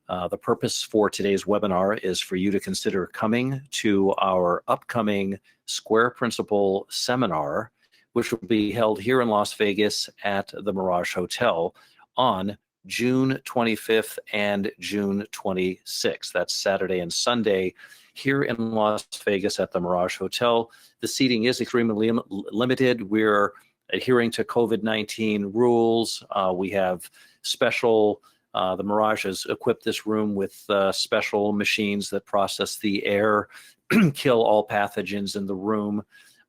The purpose for today's webinar is for you to consider coming to our upcoming Square Principle seminar, which will be held here in Las Vegas at the Mirage Hotel on June 25th and June 26th. That's Saturday and Sunday here in Las Vegas at the Mirage Hotel. The seating is extremely limited. We're adhering to COVID-19 rules. We have special the Mirage has equipped this room with special machines that process the air, kill all pathogens in the room.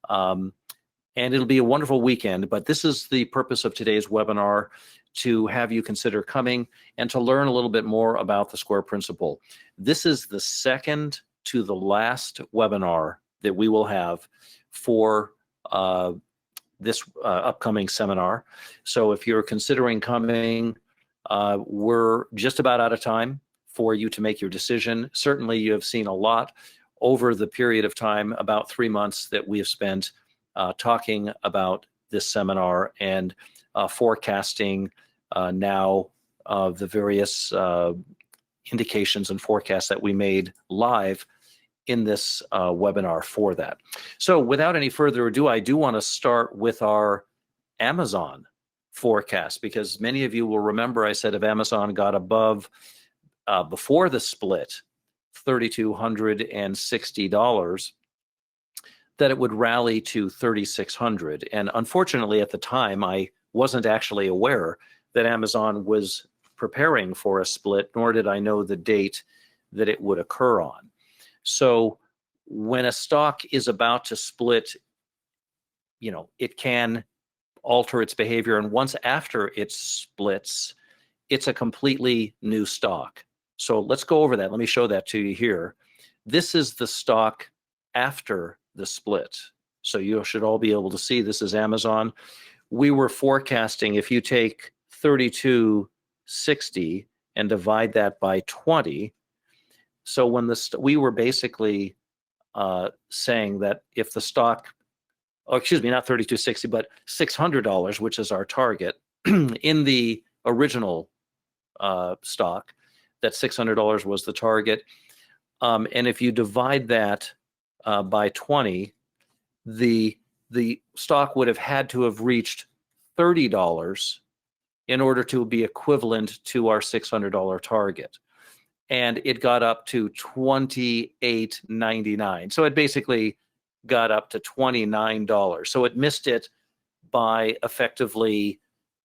And it'll be a wonderful weekend, but this is the purpose of today's webinar, to have you consider coming and to learn a little bit more about the Square Principle. This is the second to the last webinar that we will have for this upcoming seminar. So if you're considering coming, we're just about out of time for you to make your decision. Certainly you have seen a lot over the period of time, about 3 months, that we have spent talking about this seminar and forecasting now the various indications and forecasts that we made live in this webinar for that. So without any further ado, I do want to start with our Amazon forecast, because many of you will remember I said if Amazon got above before the split $3,260, that it would rally to $3,600. And unfortunately at the time I wasn't actually aware that Amazon was preparing for a split, nor did I know the date that it would occur on. So when a stock is about to split, you know, it can alter its behavior, and once after it splits, it's a completely new stock. So let's go over that. Let me show that to you here. This is the stock after the split. So you should all be able to see this is Amazon. We were forecasting, if you take 3260 and divide that by 20, so when we were basically saying that if the stock, oh, excuse me, not 3260, but $600, which is our target in the original stock, that $600 was the target. And if you divide that by 20, the stock would have had to have reached $30 in order to be equivalent to our $600 target. And it got up to $28.99. So it basically got up to $29. So it missed it by effectively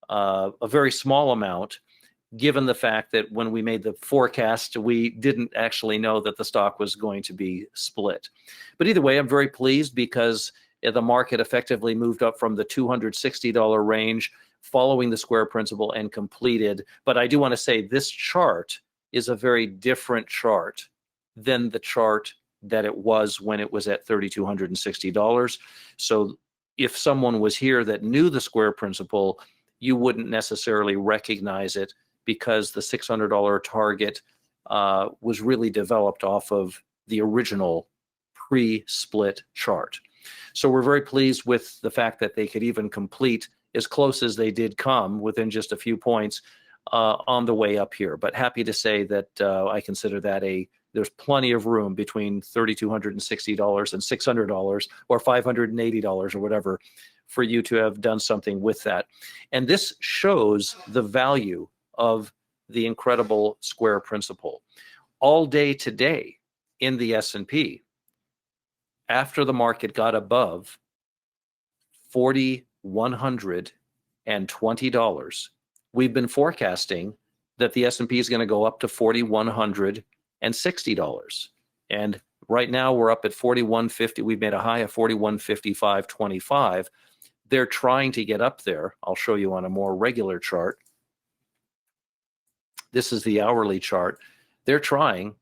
a very small amount, given the fact that when we made the forecast, we didn't actually know that the stock was going to be split. But either way, I'm very pleased because the market effectively moved up from the $260 range following the Square Principle and completed. But I do want to say this chart is a very different chart than the chart that it was when it was at $3,260. So if someone was here that knew the Square Principle, you wouldn't necessarily recognize it, because the $600 target was really developed off of the original pre-split chart. So we're very pleased with the fact that they could even complete as close as they did come, within just a few points on the way up here. But happy to say that I consider that there's plenty of room between $3,260 and $600 or $580 or whatever for you to have done something with that. And this shows the value of the incredible Square Principle. All day today in the S&P, after the market got above $4,120, we've been forecasting that the S&P is going to go up to $4,160. And right now we're up at 4150. We've made a high of 4155.25. They're trying to get up there. I'll show you on a more regular chart. This is the hourly chart. They're trying.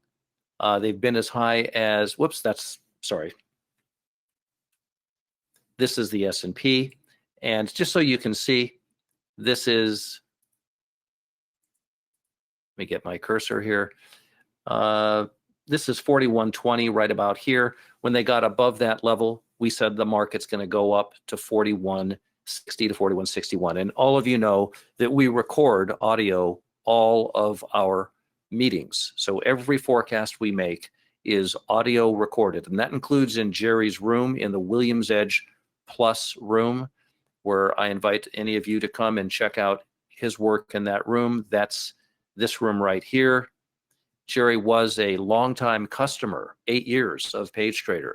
They've been as high as, whoops, that's, sorry. This is the S&P. And just so you can see, this is, let me get my cursor here. This is 4120 right about here. When they got above that level, we said the market's going to go up to 4160 to 4161. And all of you know that we record audio all of our meetings. So every forecast we make is audio recorded, and that includes in Jerry's room in the Williams Edge Plus room, where I invite any of you to come and check out his work in that room. That's this room right here. Jerry was a longtime customer, 8 years of PageTrader,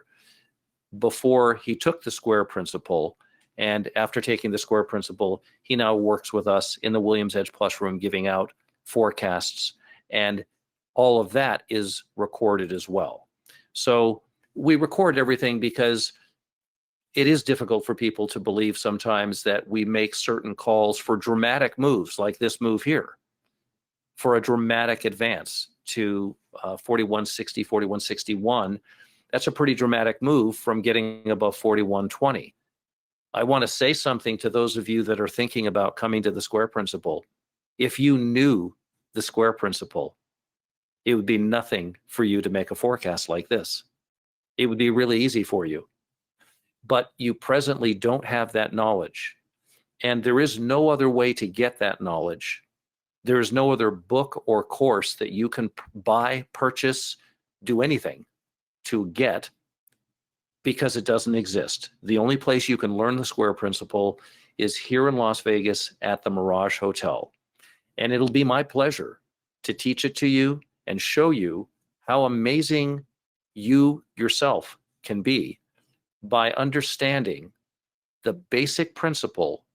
before he took the Square Principle. And after taking the Square Principle, he now works with us in the Williams Edge Plus room, giving out forecasts. And all of that is recorded as well. So we record everything because it is difficult for people to believe sometimes that we make certain calls for dramatic moves, like this move here, for a dramatic advance to 4160, 4161. That's a pretty dramatic move from getting above 4120. I want to say something to those of you that are thinking about coming to the Square Principle. If you knew the Square Principle, it would be nothing for you to make a forecast like this. It would be really easy for you. But you presently don't have that knowledge. And there is no other way to get that knowledge. There is no other book or course that you can buy, purchase, do anything to get, because it doesn't exist. The only place you can learn the Square Principle is here in Las Vegas at the Mirage Hotel. And it'll be my pleasure to teach it to you and show you how amazing you yourself can be by understanding the basic principle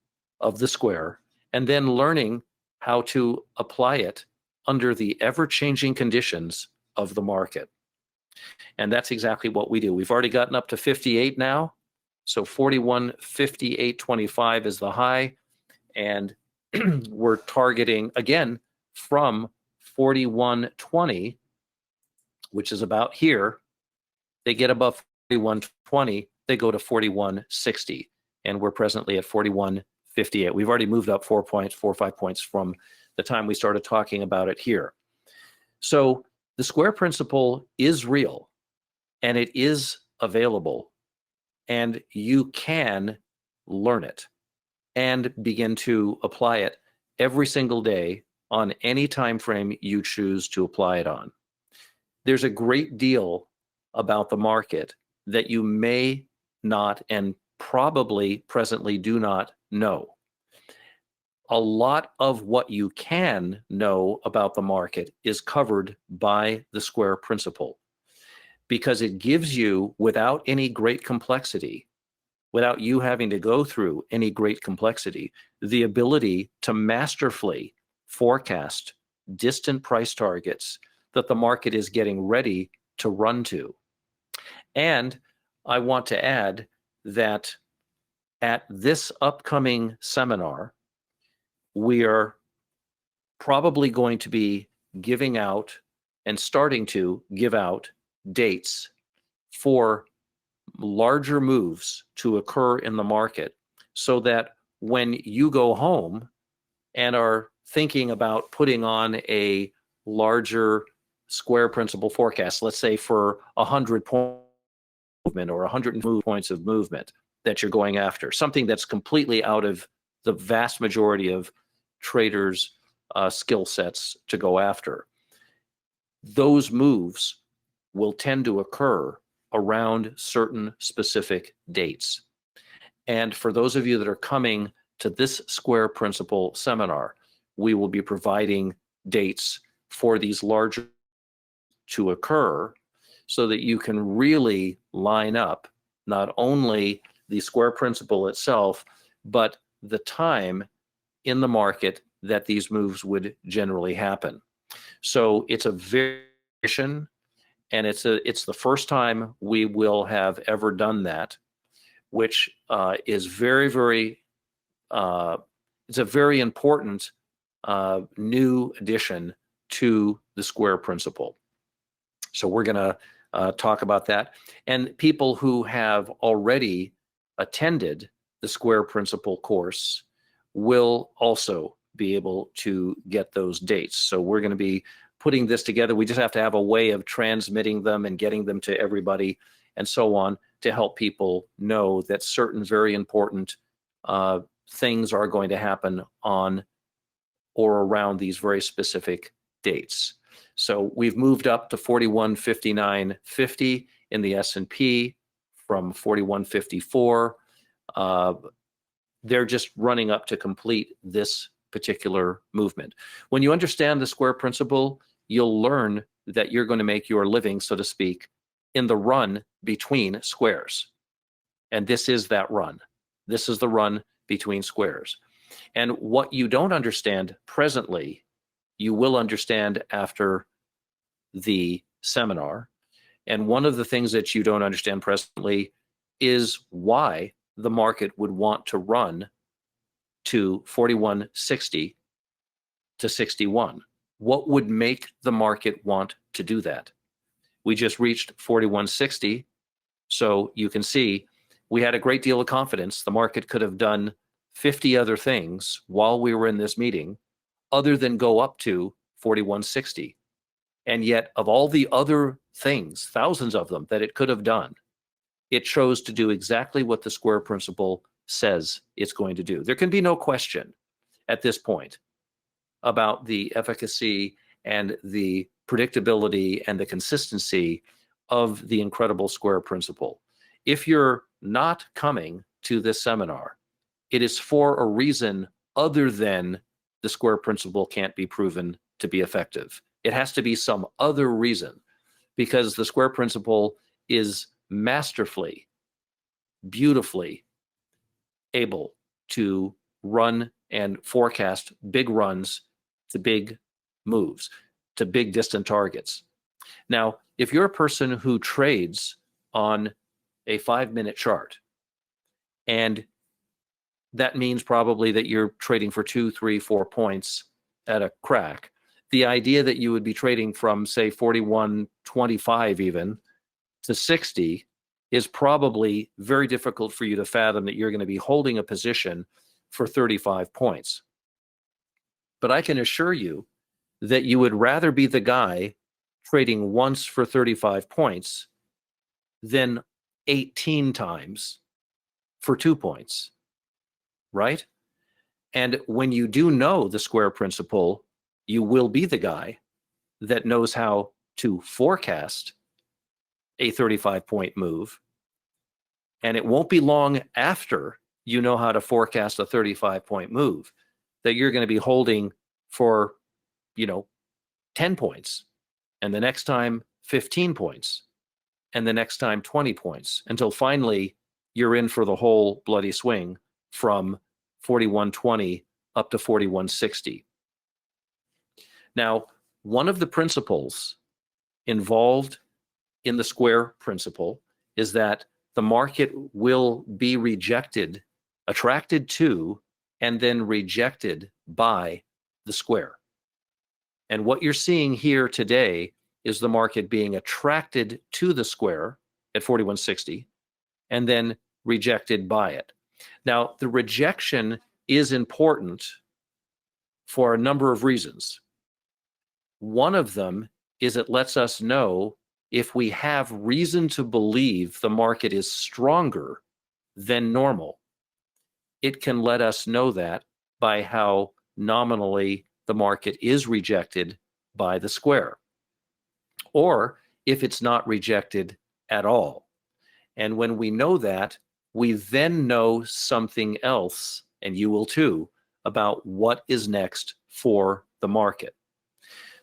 of the Square and then learning how to apply it under the ever-changing conditions of the market. And that's exactly what we do. We've already gotten up to 58 now. So 41.5825 is the high. And we're targeting, again, from 41.20, which is about here. They get above 41.20, they go to 41.60. And we're presently at 41.58. We've already moved up 4 points, 4 or 5 points from the time we started talking about it here. So the Square Principle is real, and it is available, and you can learn it and begin to apply it every single day on any time frame you choose to apply it on. There's a great deal about the market that you may not and probably presently do not know. A lot of what you can know about the market is covered by the Square Principle, because it gives you, without any great complexity, without you having to go through any great complexity, the ability to masterfully forecast distant price targets that the market is getting ready to run to. And I want to add that at this upcoming seminar, we are probably going to be giving out and starting to give out dates for larger moves to occur in the market, so that when you go home and are thinking about putting on a larger Square Principle forecast, let's say for 100 point movement or 100 points of movement that you're going after, something that's completely out of the vast majority of traders' skill sets to go after. Those moves will tend to occur around certain specific dates. And for those of you that are coming to this Square Principle seminar, we will be providing dates for these larger to occur, so that you can really line up not only the Square Principle itself, but the time in the market that these moves would generally happen. So it's a variation, and it's the first time we will have ever done that, which is very, very, it's a very important new addition to the Square Principle. So we're going to talk about that. And people who have already attended the Square Principle course will also be able to get those dates. So we're going to be putting this together. We just have to have a way of transmitting them and getting them to everybody and so on, to help people know that certain very important things are going to happen on or around these very specific dates. So we've moved up to 41.59.50 in the S&P from 41.54. They're just running up to complete this particular movement. When you understand the square principle, you'll learn that you're going to make your living, so to speak, in the run between squares. And this is that run. This is the run between squares. And what you don't understand presently, you will understand after the seminar. And one of the things that you don't understand presently is why the market would want to run to 41.60 to 61. What would make the market want to do that? We just reached 41.60, so you can see we had a great deal of confidence. The market could have done 50 other things while we were in this meeting other than go up to 41.60. And yet, of all the other things, thousands of them that it could have done, it chose to do exactly what the square principle says it's going to do. There can be no question at this point about the efficacy and the predictability and the consistency of the incredible square principle. If you're not coming to this seminar, it is for a reason other than the square principle can't be proven to be effective. It has to be some other reason, because the square principle is masterfully, beautifully able to run and forecast big runs to big moves, to big distant targets. Now, if you're a person who trades on a 5-minute chart, and that means probably that you're trading for 2, 3, 4 points at a crack, the idea that you would be trading from, say, 41.25 even to 60 is probably very difficult for you to fathom that you're going to be holding a position for 35 points. But I can assure you that you would rather be the guy trading once for 35 points than 18 times for 2 points, right? And when you do know the square principle, you will be the guy that knows how to forecast a 35-point move. And it won't be long after you know how to forecast a 35-point move that you're going to be holding for, 10 points, and the next time 15 points, and the next time 20 points, until finally you're in for the whole bloody swing from 41.20 up to 41.60. Now, one of the principles involved in the square principle is that the market will be rejected, attracted to, and then rejected by the square. And what you're seeing here today is the market being attracted to the square at 41.60 and then rejected by it. Now, the rejection is important for a number of reasons. One of them is it lets us know if we have reason to believe the market is stronger than normal. It can let us know that by how nominally the market is rejected by the square, or if it's not rejected at all. And when we know that, we then know something else, and you will too, about what is next for the market.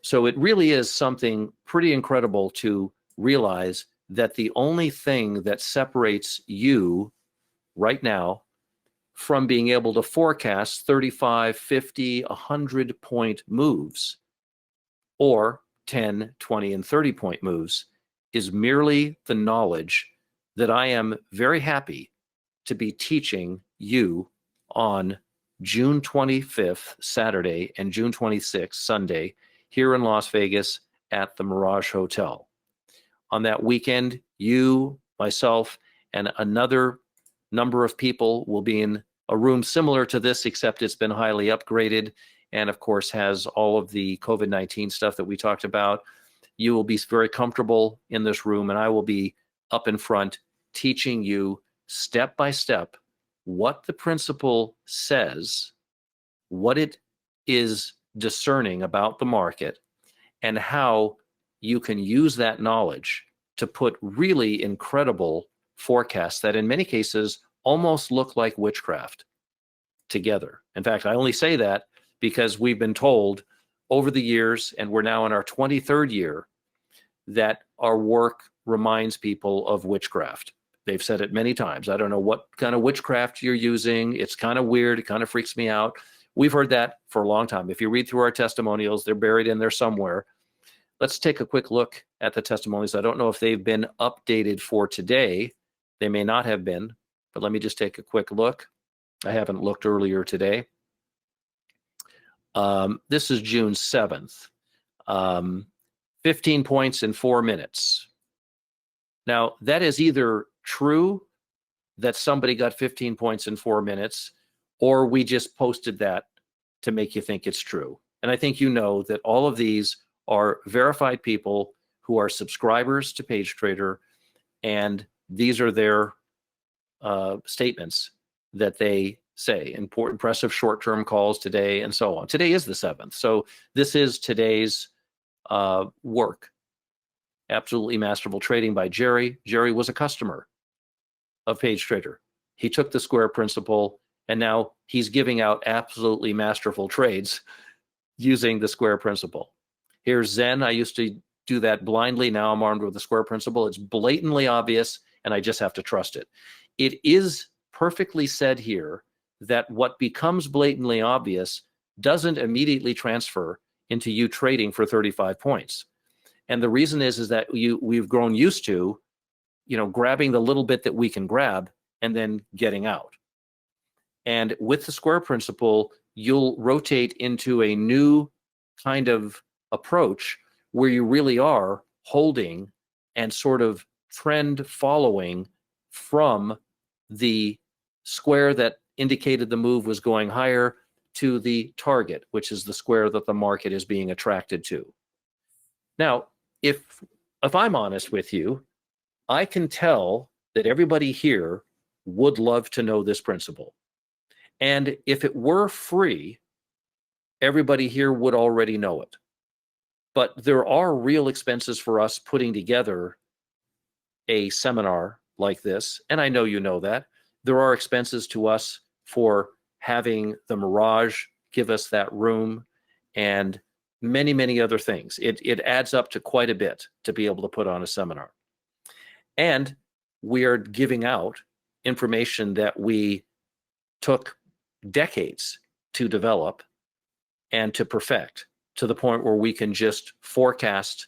So it really is something pretty incredible to realize that the only thing that separates you right now from being able to forecast 35, 50, 100-point moves or 10, 20, and 30-point moves is merely the knowledge that I am very happy to be teaching you on June 25th, Saturday, and June 26th, Sunday, here in Las Vegas at the Mirage Hotel. On that weekend, you, myself, and another number of people will be in a room similar to this, except it's been highly upgraded and, of course, has all of the COVID-19 stuff that we talked about. You will be very comfortable in this room, and I will be up in front teaching you step by step what the principle says, what it is discerning about the market, and how you can use that knowledge to put really incredible forecasts that in many cases almost look like witchcraft together. In fact, I only say that because we've been told over the years, and we're now in our 23rd year, that our work reminds people of witchcraft. They've said it many times. I don't know what kind of witchcraft you're using. It's kind of weird. It kind of freaks me out. We've heard that for a long time. If you read through our testimonials, they're buried in there somewhere. Let's take a quick look at the testimonies. I don't know if they've been updated for today. They may not have been, but let me just take a quick look. I haven't looked earlier today. This is June 7th. 15 points in 4 minutes. Now, that is either true that somebody got 15 points in 4 minutes, or we just posted that to make you think it's true. And I think you know that all of these are verified people who are subscribers to PageTrader, and these are their statements that they say. Impressive short-term calls today, and so on. Today is the 7th, so this is today's work. Absolutely Masterful Trading by Jerry. Jerry was a customer of PageTrader. He took the square principle, and now he's giving out absolutely masterful trades using the square principle. Here's Zen. I used to do that blindly. Now I'm armed with the square principle. It's blatantly obvious, and I just have to trust it. It is perfectly said here that what becomes blatantly obvious doesn't immediately transfer into you trading for 35 points. And the reason is that we've grown used to, grabbing the little bit that we can grab and then getting out. And with the square principle, you'll rotate into a new kind of approach where you really are holding and sort of trend following from the square that indicated the move was going higher to the target, which is the square that the market is being attracted to. Now, if I'm honest with you, I can tell that everybody here would love to know this principle. And if it were free, everybody here would already know it. But there are real expenses for us putting together a seminar like this, and I know you know that. There are expenses to us for having the Mirage give us that room and many, many other things. It adds up to quite a bit to be able to put on a seminar. And we are giving out information that we took decades to develop and to perfect, to the point where we can just forecast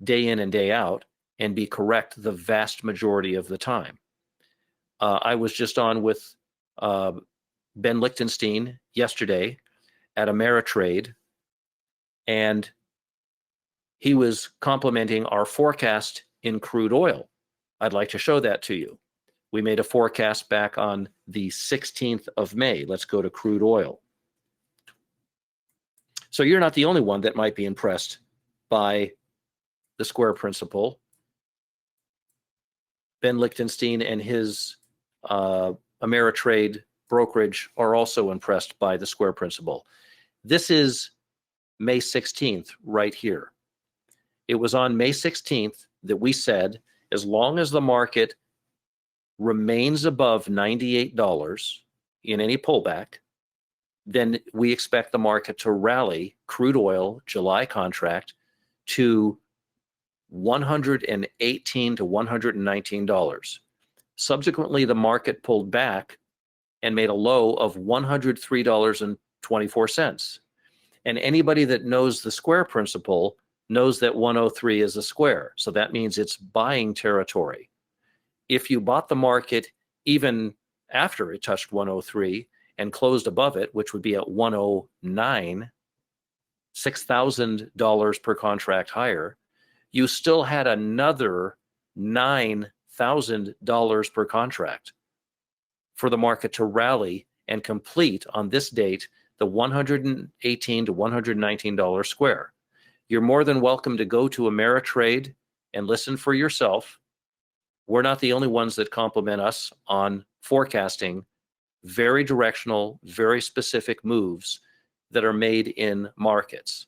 day in and day out and be correct the vast majority of the time. I was just on with Ben Lichtenstein yesterday at Ameritrade, and he was complimenting our forecast in crude oil. I'd like to show that to you. We made a forecast back on the 16th of May. Let's go to crude oil. So you're not the only one that might be impressed by the square principle. Ben Lichtenstein and his Ameritrade brokerage are also impressed by the square principle. This is May 16th right here. It was on May 16th that we said, as long as the market remains above $98 in any pullback, then we expect the market to rally crude oil July contract to $118 to $119. Subsequently, the market pulled back and made a low of $103.24. And anybody that knows the square principle knows that 103 is a square. So that means it's buying territory. If you bought the market even after it touched 103 and closed above it, which would be at 109, $6,000 per contract higher, you still had another $9,000 per contract for the market to rally and complete on this date the $118 to $119 square. You're more than welcome to go to Ameritrade and listen for yourself. We're not the only ones that compliment us on forecasting very directional, very specific moves that are made in markets.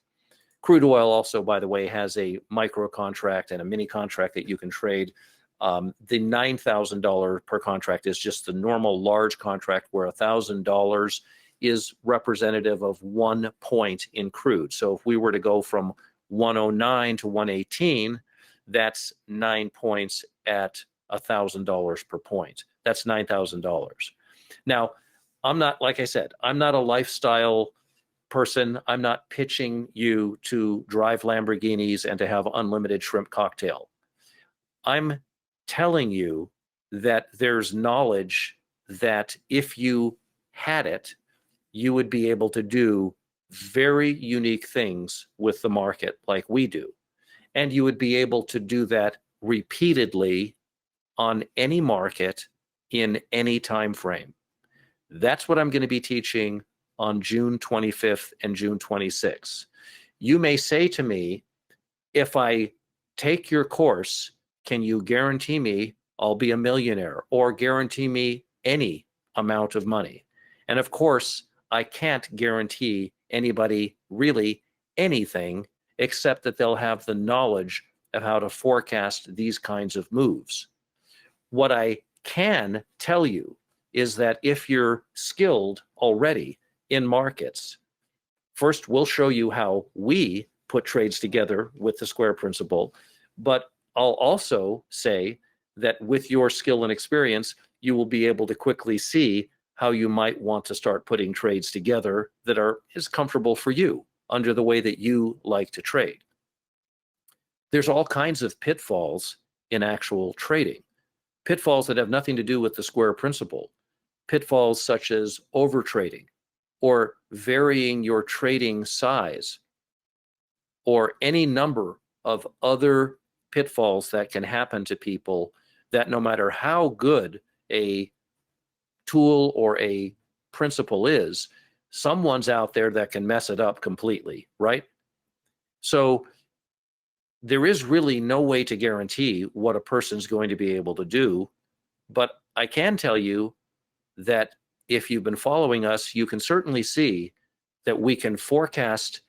Crude oil also, by the way, has a micro contract and a mini contract that you can trade. The $9,000 per contract is just the normal large contract, where $1,000 is representative of 1 point in crude. So if we were to go from 109 to 118, that's 9 points at $1,000 per point. That's $9,000. Now, I'm not, like I said, I'm not a lifestyle person. I'm not pitching you to drive Lamborghinis and to have unlimited shrimp cocktail. I'm telling you that there's knowledge that if you had it, you would be able to do very unique things with the market like we do. And you would be able to do that repeatedly on any market in any time frame. That's what I'm going to be teaching on June 25th and June 26th. You may say to me, if I take your course, can you guarantee me I'll be a millionaire, or guarantee me any amount of money? And of course, I can't guarantee anybody really anything, except that they'll have the knowledge of how to forecast these kinds of moves. What I can tell you is that if you're skilled already in markets, first we'll show you how we put trades together with the square principle, but I'll also say that with your skill and experience, you will be able to quickly see how you might want to start putting trades together that is comfortable for you under the way that you like to trade. There's all kinds of pitfalls in actual trading, pitfalls that have nothing to do with the square principle, pitfalls such as overtrading, or varying your trading size, or any number of other pitfalls that can happen to people that no matter how good a tool or a principle is, someone's out there that can mess it up completely, right? So there is really no way to guarantee what a person's going to be able to do, but I can tell you that if you've been following us, you can certainly see that we can forecast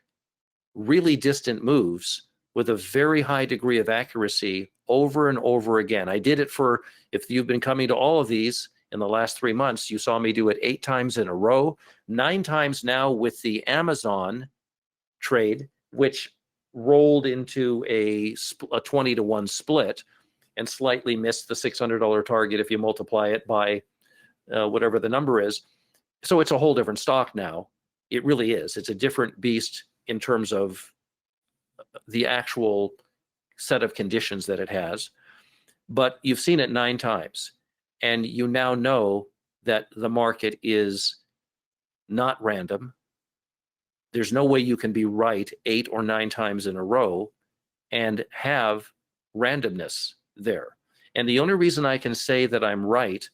really distant moves with a very high degree of accuracy over and over again. I did it for, if you've been coming to all of these in the last 3 months, you saw me do it 8 times in a row, 9 times now with the Amazon trade, which rolled into a 20-to-1 split and slightly missed the $600 target if you multiply it by whatever the number is. So it's a whole different stock now. It really is. It's a different beast in terms of the actual set of conditions that it has. But you've seen it 9 times, and you now know that the market is not random. There's no way you can be right 8 or 9 times in a row and have randomness there. And the only reason I can say that I'm right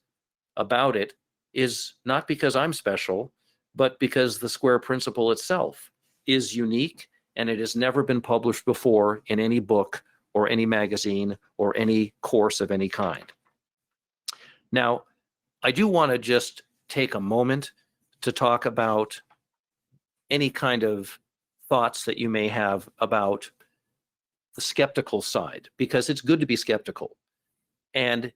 about it is not because I'm special, but because the square principle itself is unique, and it has never been published before in any book or any magazine or any course of any kind. Now, I do want to just take a moment to talk about any kind of thoughts that you may have about the skeptical side, because it's good to be skeptical. And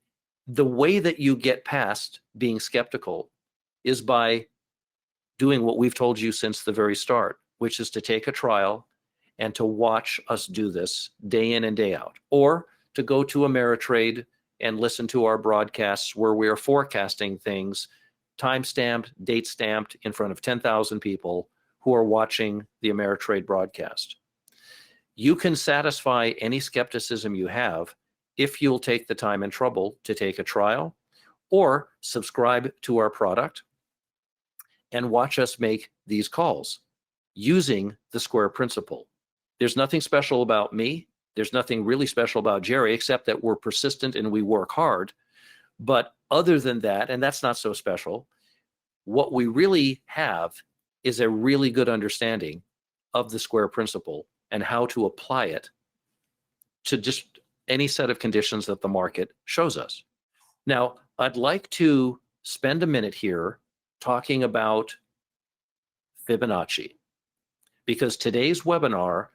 the way that you get past being skeptical is by doing what we've told you since the very start, which is to take a trial and to watch us do this day in and day out, or to go to Ameritrade and listen to our broadcasts where we are forecasting things time-stamped, date-stamped in front of 10,000 people who are watching the Ameritrade broadcast. You can satisfy any skepticism you have if you'll take the time and trouble to take a trial or subscribe to our product and watch us make these calls using the square principle. There's nothing special about me. There's nothing really special about Jerry, except that we're persistent and we work hard. But other than that, and that's not so special, what we really have is a really good understanding of the square principle and how to apply it to just any set of conditions that the market shows us. Now, I'd like to spend a minute here talking about Fibonacci, because today's webinar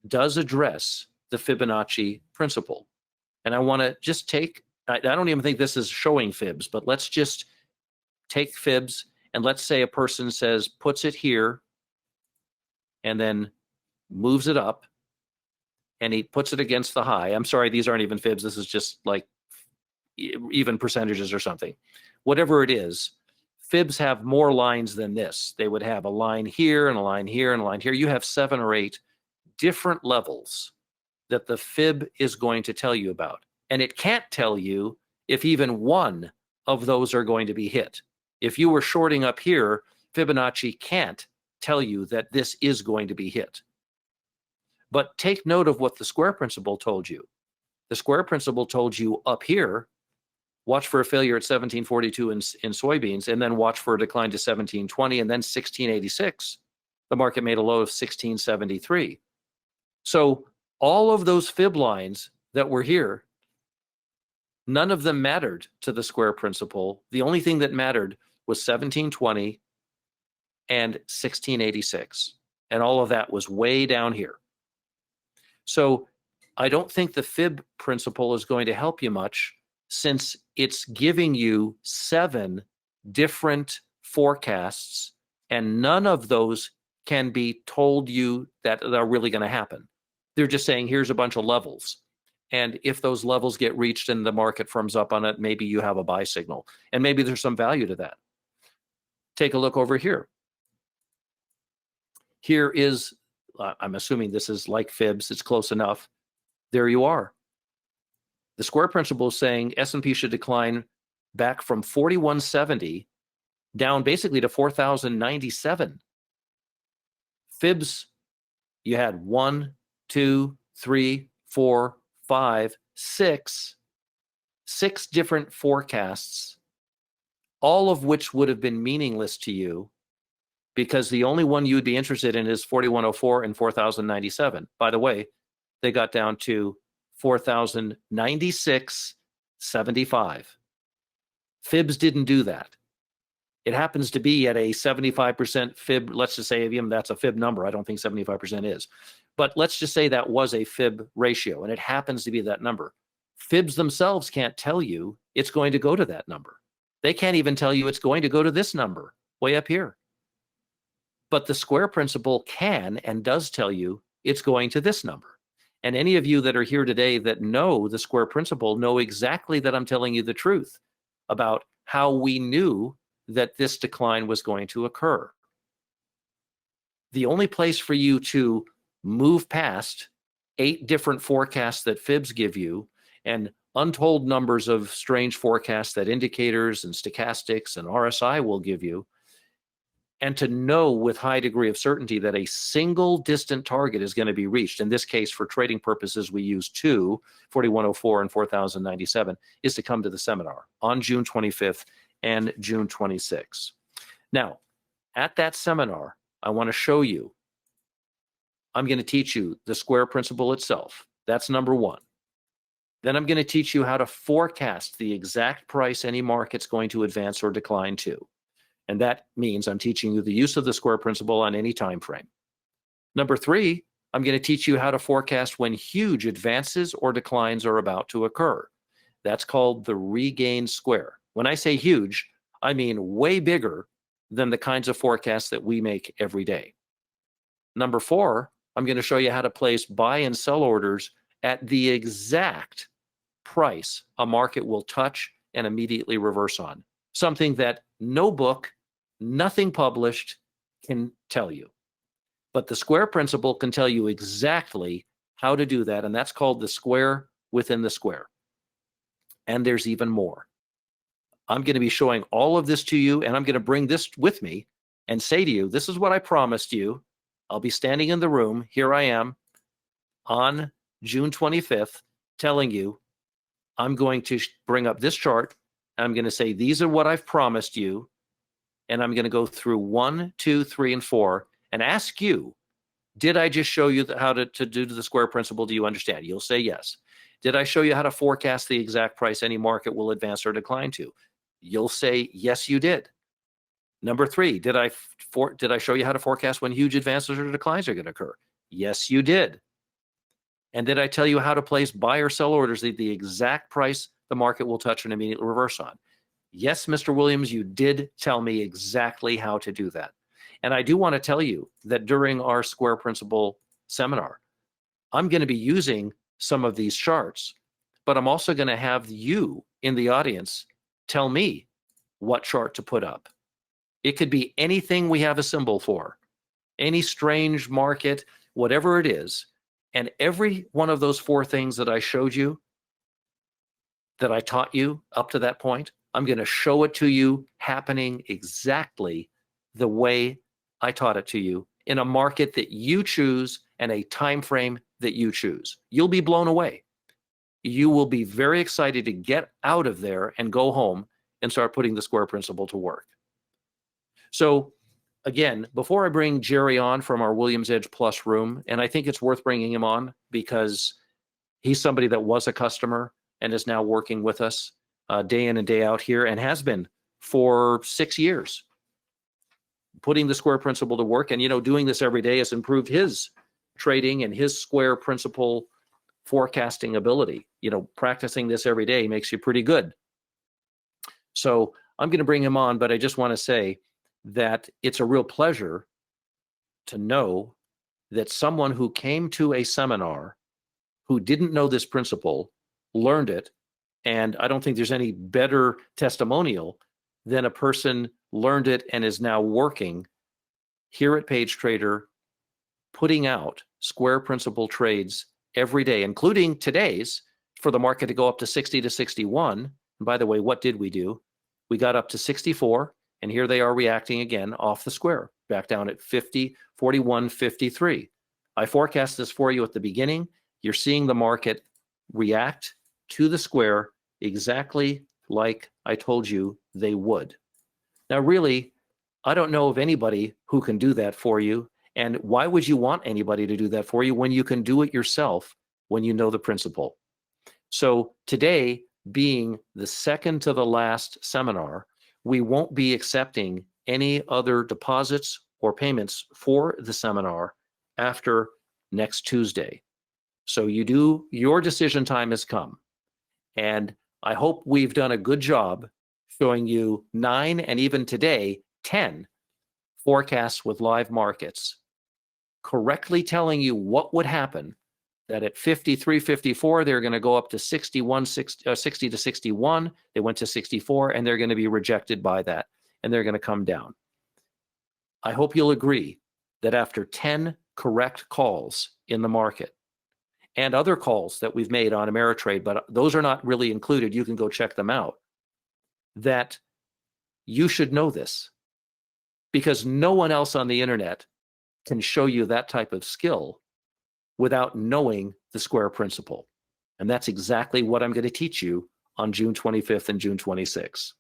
does address the Fibonacci principle. And I want to just take, I don't even think this is showing fibs, but let's just take fibs, and let's say a person says, puts it here, and then moves it up, and he puts it against the high. I'm sorry, these aren't even fibs. This is just like even percentages or something. Whatever it is, fibs have more lines than this. They would have a line here and a line here and a line here. You have 7 or 8 different levels that the fib is going to tell you about. And it can't tell you if even one of those are going to be hit. If you were shorting up here, Fibonacci can't tell you that this is going to be hit. But take note of what the square principle told you. The square principle told you up here, watch for a failure at 1742 in soybeans, and then watch for a decline to 1720, and then 1686. The market made a low of 1673. So all of those fib lines that were here, none of them mattered to the square principle. The only thing that mattered was 1720 and 1686. And all of that was way down here. So I don't think the fib principle is going to help you much, since it's giving you 7 different forecasts, and none of those can be told you that are really going to happen. They're just saying, here's a bunch of levels. And if those levels get reached and the market firms up on it, maybe you have a buy signal. And maybe there's some value to that. Take a look over here. Here is, I'm assuming this is like fibs, it's close enough. There you are. The square principle is saying S&P should decline back from 4170 down basically to 4097. Fibs, you had 1, 2, 3, 4, 5, 6 different forecasts, all of which would have been meaningless to you, because the only one you would be interested in is 4104 and 4097. By the way, they got down to 4096.75. Fibs didn't do that. It happens to be at a 75% fib. Let's just say, even that's a fib number. I don't think 75% is. But let's just say that was a fib ratio, and it happens to be that number. Fibs themselves can't tell you it's going to go to that number. They can't even tell you it's going to go to this number way up here. But the square principle can and does tell you it's going to this number. And any of you that are here today that know the square principle know exactly that I'm telling you the truth about how we knew that this decline was going to occur. The only place for you to move past 8 different forecasts that fibs give you, and untold numbers of strange forecasts that indicators and stochastics and RSI will give you, and to know with high degree of certainty that a single distant target is going to be reached, in this case for trading purposes we use 2, 4104 and 4097, is to come to the seminar on June 25th and June 26th. Now, at that seminar, I want to show you, I'm going to teach you the square principle itself. That's number 1. Then I'm going to teach you how to forecast the exact price any market's going to advance or decline to. And that means I'm teaching you the use of the square principle on any time frame. Number 3, I'm going to teach you how to forecast when huge advances or declines are about to occur. That's called the regain square. When I say huge, I mean way bigger than the kinds of forecasts that we make every day. Number 4, I'm going to show you how to place buy and sell orders at the exact price a market will touch and immediately reverse on. Something that no book, nothing published can tell you. But the square principle can tell you exactly how to do that, and that's called the square within the square. And there's even more. I'm going to be showing all of this to you, and I'm going to bring this with me and say to you, this is what I promised you. I'll be standing in the room. Here I am on June 25th telling you I'm going to bring up this chart. I'm going to say, these are what I've promised you. And I'm going to go through 1, 2, 3, and 4 and ask you, did I just show you how to do the square principle? Do you understand? You'll say yes. Did I show you how to forecast the exact price any market will advance or decline to? You'll say, yes, you did. Number 3, did I show you how to forecast when huge advances or declines are going to occur? Yes, you did. And then I tell you how to place buy or sell orders at the exact price the market will touch and immediately reverse on. Yes, Mr. Williams, you did tell me exactly how to do that. And I do want to tell you that during our Square Principle seminar, I'm going to be using some of these charts, but I'm also going to have you in the audience tell me what chart to put up. It could be anything we have a symbol for, any strange market, whatever it is. And every one of those 4 things that I showed you, that I taught you up to that point, I'm going to show it to you happening exactly the way I taught it to you in a market that you choose and a time frame that you choose. You'll be blown away. You will be very excited to get out of there and go home and start putting the Square Principle to work. So again, before I bring Jerry on from our Williams Edge Plus room, and I think it's worth bringing him on because he's somebody that was a customer and is now working with us day in and day out here, and has been for 6 years, putting the Square Principle to work. And, you know, doing this every day has improved his trading and his Square Principle forecasting ability. You know, practicing this every day makes you pretty good. So I'm going to bring him on, but I just want to say that it's a real pleasure to know that someone who came to a seminar who didn't know this principle learned it. And I don't think there's any better testimonial than a person learned it and is now working here at Page Trader, putting out Square Principle trades every day, including today's, for the market to go up to 60 to 61. And by the way, what did we do? We got up to 64, and here they are reacting again off the square, back down at 50, 41, 53. I forecast this for you at the beginning. You're seeing the market react to the square exactly like I told you they would. Now, really, I don't know of anybody who can do that for you. And why would you want anybody to do that for you when you can do it yourself when you know the principle? So today, being the second to the last seminar, we won't be accepting any other deposits or payments for the seminar after next Tuesday. So your decision time has come. And I hope we've done a good job showing you 9 and even today 10 forecasts with live markets, correctly telling you what would happen, that at 53, 54, they're going to go up to 60 to 61. They went to 64, and they're going to be rejected by that, and they're going to come down. I hope you'll agree that after 10 correct calls in the market, and other calls that we've made on Ameritrade, but those are not really included, you can go check them out, that you should know this, because no one else on the internet can show you that type of skill without knowing the Square Principle. And that's exactly what I'm going to teach you on June 25th and June 26th.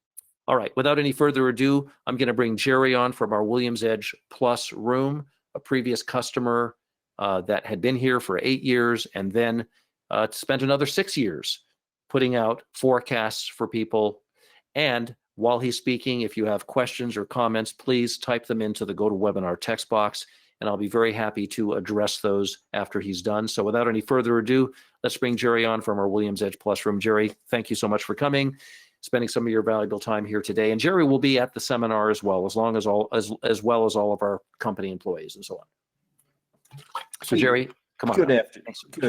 All right, without any further ado, I'm going to bring Jerry on from our Williams Edge Plus room, a previous customer that had been here for 8 years and then spent another 6 years putting out forecasts for people. And while he's speaking, if you have questions or comments, please type them into the GoToWebinar text box, and I'll be very happy to address those after he's done. So without any further ado, let's bring Jerry on from our Williams Edge Plus room. Jerry, thank you so much for coming, spending some of your valuable time here today. And Jerry will be at the seminar as well, as well as all of our company employees and so on. So Jerry, come on. Good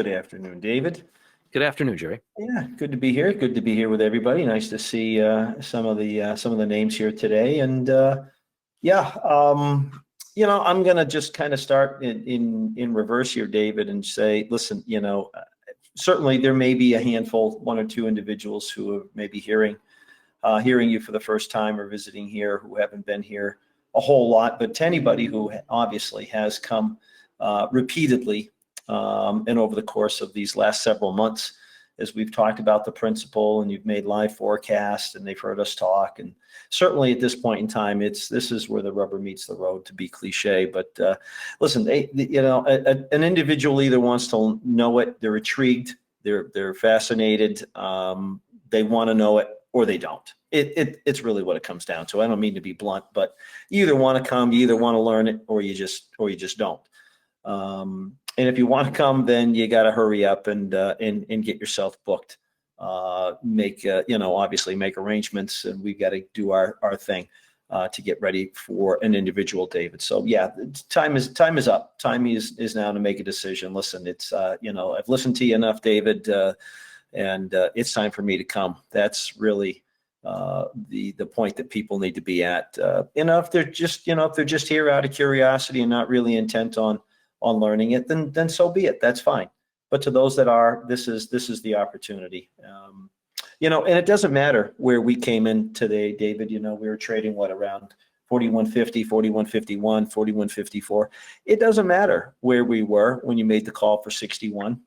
afternoon, David. Good afternoon, Jerry. Yeah, good to be here. Good to be here with everybody. Nice to see some of the names here today. And you know, I'm gonna just kind of start in reverse here, David, and say, listen, you know, certainly there may be a handful, 1 or 2 individuals who are maybe hearing you for the first time or visiting here who haven't been here a whole lot. But to anybody who obviously has come repeatedly and over the course of these last several months, as we've talked about the principle and you've made live forecasts and they've heard us talk. And certainly at this point in time, this is where the rubber meets the road, to be cliche. But listen, you know, an individual either wants to know it, they're intrigued, they're fascinated, they want to know it, or they don't. It's really what it comes down to. I don't mean to be blunt, but you either want to come, you either want to learn it, or you just don't. And if you want to come, then you got to hurry up and get yourself booked. Obviously make arrangements, and we've got to do our thing to get ready for an individual, David. So yeah, time is up. Time is now to make a decision. Listen, it's I've listened to you enough, David, and it's time for me to come. That's really the point that people need to be at. If they're just here out of curiosity and not really intent on learning it, then so be it. That's fine. But to those that are, this is the opportunity. And it doesn't matter where we came in today, David. We were trading around 4150, 4151, 4154. It doesn't matter where we were when you made the call for 61.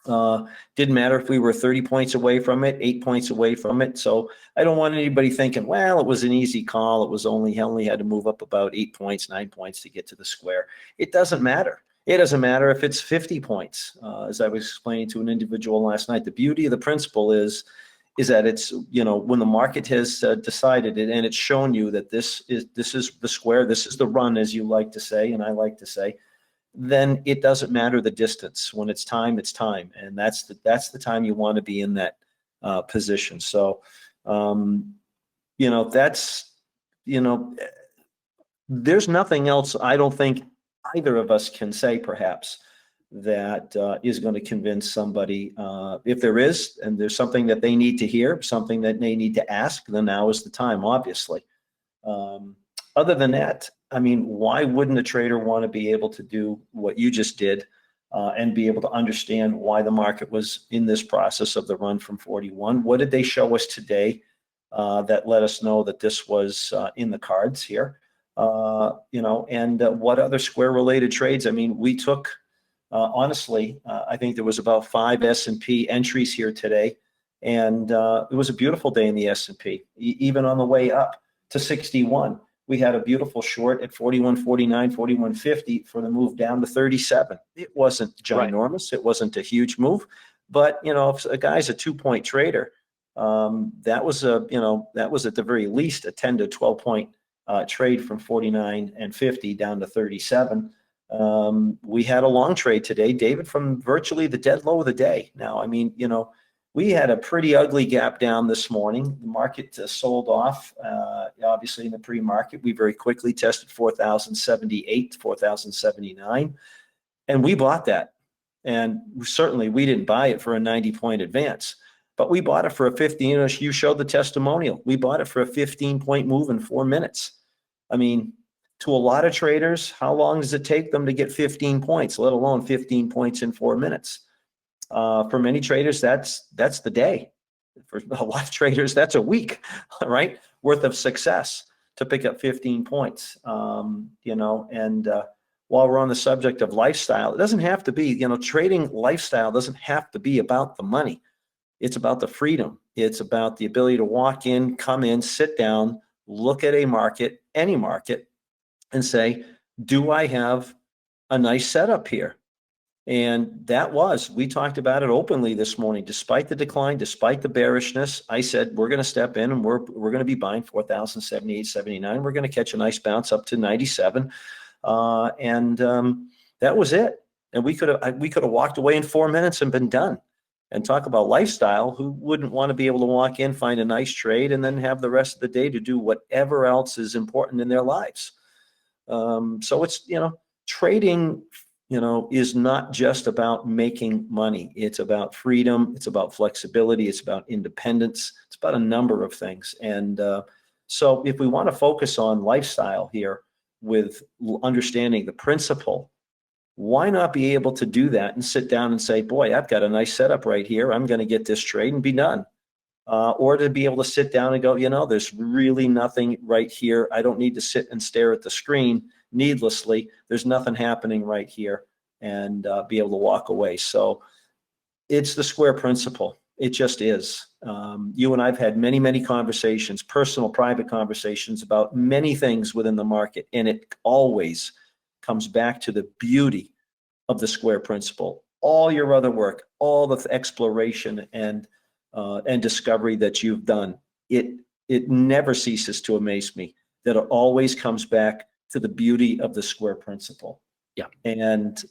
Didn't matter if we were 30 points away from it, 8 points away from it. So I don't want anybody thinking, well, it was an easy call. It was only had to move up about 8 points, 9 points to get to the square. It doesn't matter. It doesn't matter if it's 50 points. As I was explaining to an individual last night, the beauty of the principle is that it's, when the market has decided it and it's shown you that this is the square, this is the run, as you like to say, and I like to say, then it doesn't matter the distance. When it's time, it's time. And that's the time you want to be in that position. So, there's nothing else I don't think either of us can say, perhaps, that is going to convince somebody. If there is, and there's something that they need to hear, something that they need to ask, then now is the time, obviously. Other than that, I mean, why wouldn't a trader want to be able to do what you just did and be able to understand why the market was in this process of the run from 41? What did they show us today that let us know that this was in the cards here? And what other square related trades? I mean, we took, honestly, I think there was about 5 S&P entries here today. And it was a beautiful day in the S&P. Even on the way up to 61, we had a beautiful short at 41.49, 41.50 for the move down to 37. It wasn't ginormous. Right. It wasn't a huge move. But, if a guy's a 2-point trader, that was at the very least a 10 to 12 point trade from 49 and 50 down to 37. We had a long trade today, David, from virtually the dead low of the day. Now, I mean, we had a pretty ugly gap down this morning. The market sold off, obviously in the pre-market. We very quickly tested 4,078, 4,079, and we bought that. And certainly we didn't buy it for a 90-point advance, but we bought it for a 15. You showed the testimonial. We bought it for a 15-point move in 4 minutes. I mean, to a lot of traders, how long does it take them to get 15 points, let alone 15 points in 4 minutes? For many traders, that's the day. For a lot of traders, that's a week, right, worth of success to pick up 15 points. While we're on the subject of lifestyle, it doesn't have to be, trading lifestyle doesn't have to be about the money. It's about the freedom. It's about the ability to walk in, come in, sit down, look at a market, any market, and say, do I have a nice setup here? And we talked about it openly this morning. Despite the decline, despite the bearishness, I said, we're going to step in and we're going to be buying 4,078, 79. We're going to catch a nice bounce up to 97. That was it. And we could have walked away in 4 minutes and been done. And talk about lifestyle. Who wouldn't want to be able to walk in, find a nice trade, and then have the rest of the day to do whatever else is important in their lives? So it's, trading, is not just about making money. It's about freedom. It's about flexibility. It's about independence. It's about a number of things. And so if we want to focus on lifestyle here with understanding the principle, why not be able to do that and sit down and say, boy, I've got a nice setup right here. I'm going to get this trade and be done. Or to be able to sit down and go, there's really nothing right here. I don't need to sit and stare at the screen needlessly. There's nothing happening right here, and be able to walk away. So it's the square principle. It just is. You and I've had many, many conversations, personal, private conversations about many things within the market, and it always comes back to the beauty of the square principle. All your other work, all the exploration and discovery that you've done, it never ceases to amaze me that it always comes back to the beauty of the square principle. Yeah. And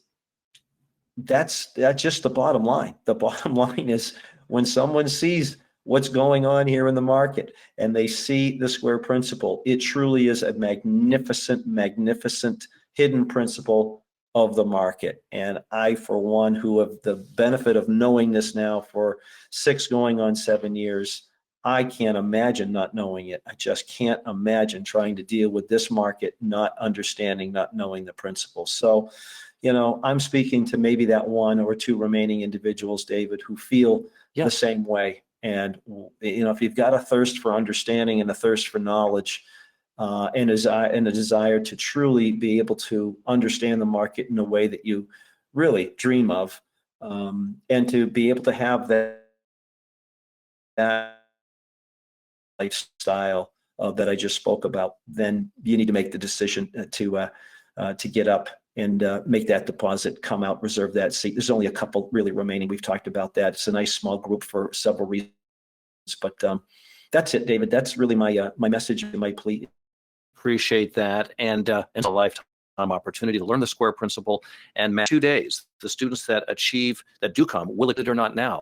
that's just the bottom line. The bottom line is when someone sees what's going on here in the market and they see the square principle, it truly is a magnificent, magnificent hidden principle of the market. And I, for one, who have the benefit of knowing this now for 6 going on 7 years, I can't imagine not knowing it. I just can't imagine trying to deal with this market, not understanding, not knowing the principles. So, you know, I'm speaking to maybe that 1 or 2 remaining individuals, David, who feel the same way. And, you know, if you've got a thirst for understanding and a thirst for knowledge, and a desire to truly be able to understand the market in a way that you really dream of, and to be able to have that lifestyle that I just spoke about, then you need to make the decision to get up and make that deposit, come out, reserve that seat. There's only a couple really remaining. We've talked about that. It's a nice small group for several reasons, but that's it, David. That's really my my message and my plea. Appreciate that, and a lifetime opportunity to learn the square principle and 2 days. The students that do come, will it or not now,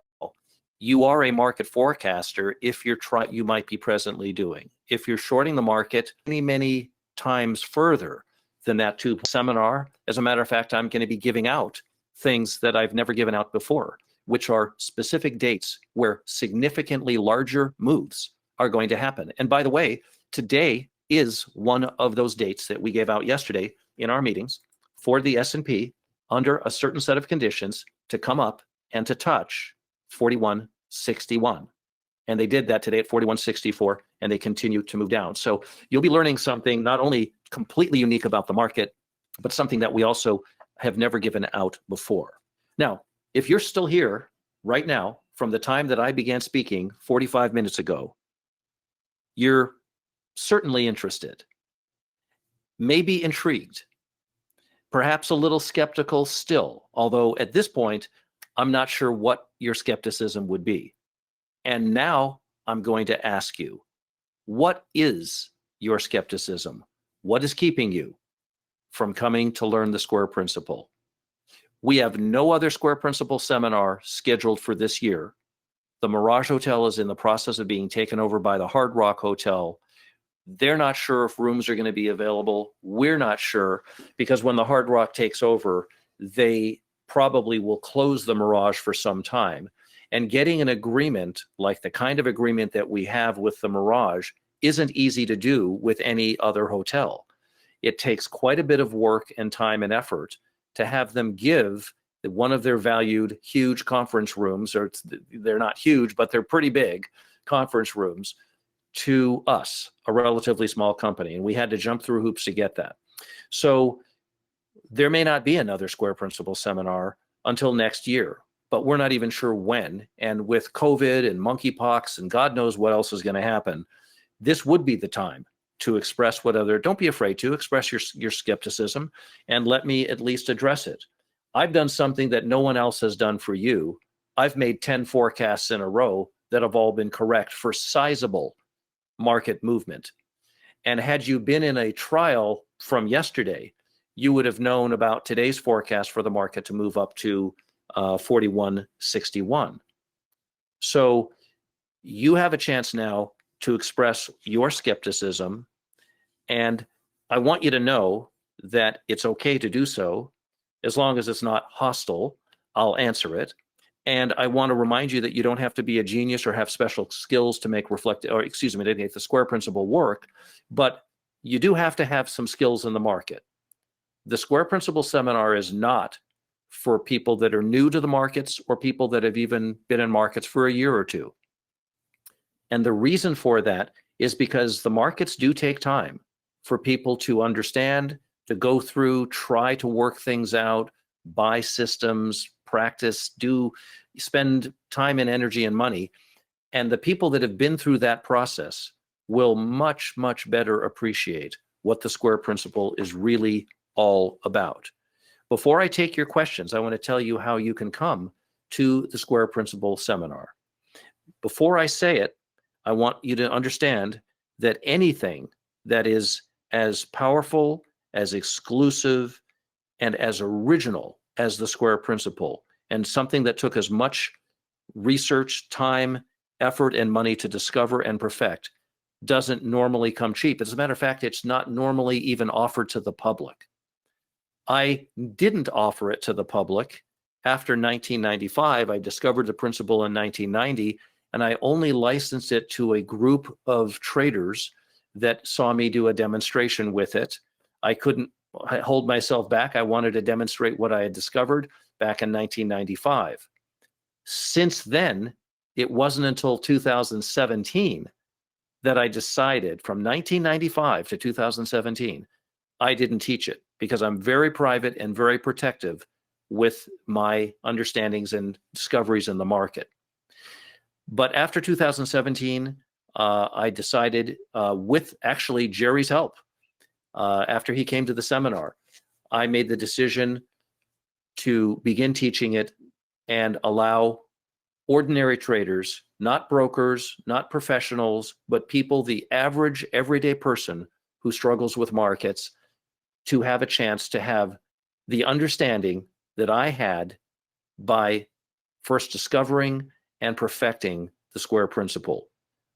you are a market forecaster if you might be presently doing. If you're shorting the market many times further than that 2 seminar, as a matter of fact, I'm going to be giving out things that I've never given out before, which are specific dates where significantly larger moves are going to happen. And by the way, today is one of those dates that we gave out yesterday in our meetings for the S&P under a certain set of conditions to come up and to touch 4161. And they did that today at 4164, and they continue to move down. So you'll be learning something not only completely unique about the market, but something that we also have never given out before. Now, if you're still here right now, from the time that I began speaking 45 minutes ago, you're certainly interested, maybe intrigued, perhaps a little skeptical still, although at this point, I'm not sure what your skepticism would be. And now I'm going to ask you, what is your skepticism? What is keeping you from coming to learn the square principle? We have no other square principle seminar scheduled for this year. The Mirage Hotel is in the process of being taken over by the Hard Rock Hotel. They're not sure if rooms are going to be available. We're not sure, because when the Hard Rock takes over, they probably will close the Mirage for some time. And getting an agreement like the kind of agreement that we have with the Mirage isn't easy to do with any other hotel. It takes quite a bit of work and time and effort to have them give one of their valued huge conference rooms, or they're not huge, but they're pretty big conference rooms, to us, a relatively small company. And we had to jump through hoops to get that. So there may not be another square principle seminar until next year, but we're not even sure when. And with COVID and monkeypox and God knows what else is going to happen, this would be the time to express don't be afraid to express your skepticism, and let me at least address it. I've done something that no one else has done for you. I've made 10 forecasts in a row that have all been correct for sizable market movement. And had you been in a trial from yesterday, you would have known about today's forecast for the market to move up to 4161. So you have a chance now to express your skepticism, and I want you to know that it's okay to do so as long as it's not hostile. I'll answer it. And I want to remind you that you don't have to be a genius or have special skills to make the square principle work, but you do have to have some skills in the market. The square principle seminar is not for people that are new to the markets or people that have even been in markets for a year or two. And the reason for that is because the markets do take time for people to understand, to go through, try to work things out, buy systems, practice, spend time and energy and money. And the people that have been through that process will much, much better appreciate what the square principle is really all about. Before I take your questions, I want to tell you how you can come to the square principle seminar. Before I say it, I want you to understand that anything that is as powerful, as exclusive, and as original as the square principle, and something that took as much research, time, effort, and money to discover and perfect doesn't normally come cheap. As a matter of fact, it's not normally even offered to the public. I didn't offer it to the public after 1995. I discovered the principle in 1990, and I only licensed it to a group of traders that saw me do a demonstration with it. I couldn't hold myself back. I wanted to demonstrate what I had discovered back in 1995. Since then, it wasn't until 2017 that I decided, from 1995 to 2017, I didn't teach it because I'm very private and very protective with my understandings and discoveries in the market. But after 2017, I decided, with actually Jerry's help, after he came to the seminar, I made the decision to begin teaching it and allow ordinary traders, not brokers, not professionals, but people, the average everyday person who struggles with markets, to have a chance to have the understanding that I had by first discovering and perfecting the square principle.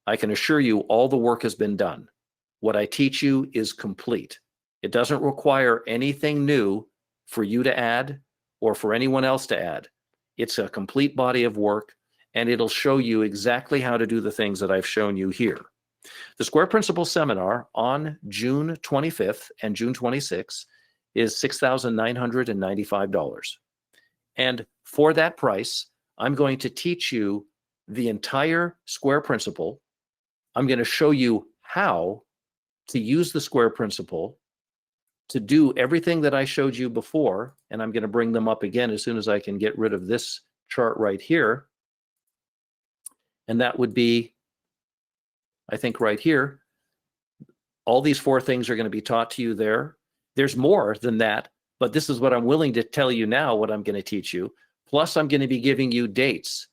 I can assure you all the work has been done. What I teach you is complete. It doesn't require anything new for you to add or for anyone else to add. It's a complete body of work, and it'll show you exactly how to do the things that I've shown you here. The Square Principle Seminar on June 25th and June 26th is $6,995. And for that price, I'm going to teach you the entire Square Principle. I'm going to show you how to use the Square Principle to do everything that I showed you before, and I'm going to bring them up again as soon as I can get rid of this chart right here. And that would be, I think, right here. All these four things are going to be taught to you there. There's more than that, but this is what I'm willing to tell you now, what I'm going to teach you. Plus, I'm going to be giving you dates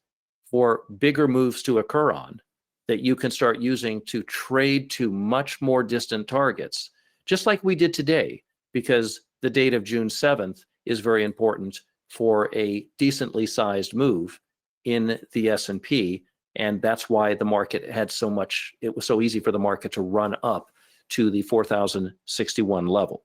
for bigger moves to occur on that you can start using to trade to much more distant targets, just like we did today, because the date of June 7th is very important for a decently sized move in the S&P. And that's why the market had so much, it was so easy for the market to run up to the 4,061 level.